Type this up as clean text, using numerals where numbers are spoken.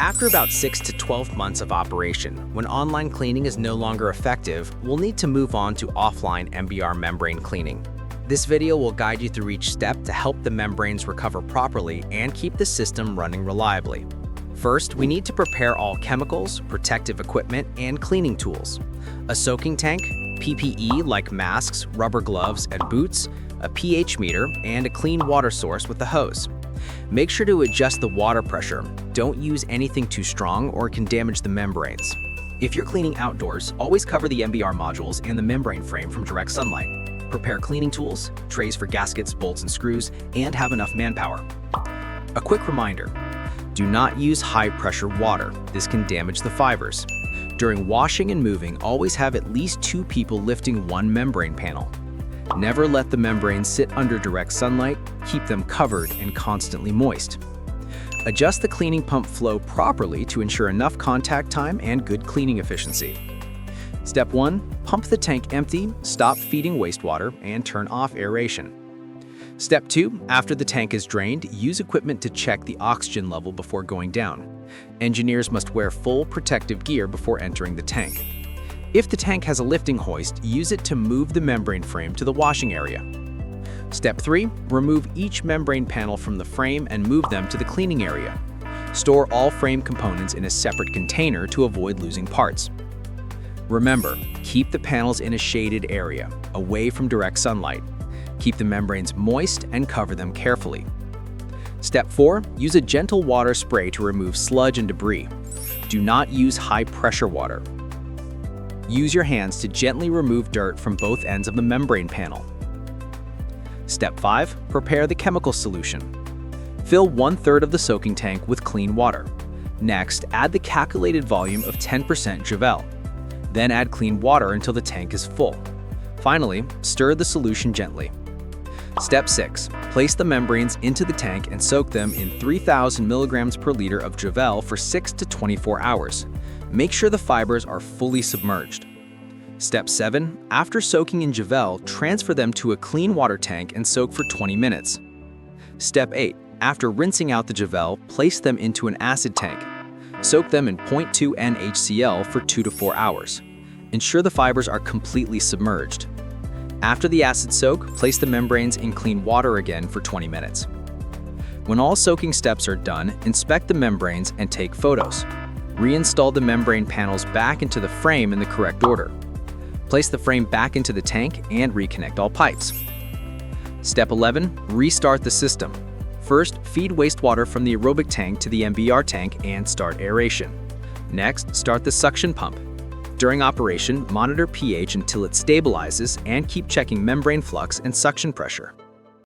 After about 6 to 12 months of operation, when online cleaning is no longer effective, we'll need to move on to offline MBR membrane cleaning. This video will guide you through each step to help the membranes recover properly and keep the system running reliably. First, we need to prepare all chemicals, protective equipment, and cleaning tools. A soaking tank, PPE like masks, rubber gloves, and boots, a pH meter, and a clean water source with a hose. Make sure to adjust the water pressure. Don't use anything too strong or it can damage the membranes. If you're cleaning outdoors, always cover the MBR modules and the membrane frame from direct sunlight. Prepare cleaning tools, trays for gaskets, bolts, and screws, and have enough manpower. A quick reminder, do not use high-pressure water. This can damage the fibers. During washing and moving, always have at least 2 people lifting one membrane panel. Never let the membranes sit under direct sunlight, keep them covered and constantly moist. Adjust the cleaning pump flow properly to ensure enough contact time and good cleaning efficiency. Step 1. Pump the tank empty, stop feeding wastewater, and turn off aeration. Step 2. After the tank is drained, use equipment to check the oxygen level before going down. Engineers must wear full protective gear before entering the tank. If the tank has a lifting hoist, use it to move the membrane frame to the washing area. Step 3. Remove each membrane panel from the frame and move them to the cleaning area. Store all frame components in a separate container to avoid losing parts. Remember, keep the panels in a shaded area, away from direct sunlight. Keep the membranes moist and cover them carefully. Step 4. Use a gentle water spray to remove sludge and debris. Do not use high-pressure water. Use your hands to gently remove dirt from both ends of the membrane panel. Step 5. Prepare the chemical solution. Fill 1/3 of the soaking tank with clean water. Next, add the calculated volume of 10% Javel. Then add clean water until the tank is full. Finally, stir the solution gently. Step 6. Place the membranes into the tank and soak them in 3,000 milligrams per liter of Javel for 6 to 24 hours. Make sure the fibers are fully submerged. Step 7. After soaking in Javel, transfer them to a clean water tank and soak for 20 minutes. Step 8. After rinsing out the Javel, place them into an acid tank. Soak them in 0.2 NaHCl for 2 to 4 hours. Ensure the fibers are completely submerged. After the acid soak, place the membranes in clean water again for 20 minutes. When all soaking steps are done, inspect the membranes and take photos. Reinstall the membrane panels back into the frame in the correct order. Place the frame back into the tank and reconnect all pipes. Step 11. Restart the system. First, feed wastewater from the aerobic tank to the MBR tank and start aeration. Next, start the suction pump. During operation, monitor pH until it stabilizes and keep checking membrane flux and suction pressure.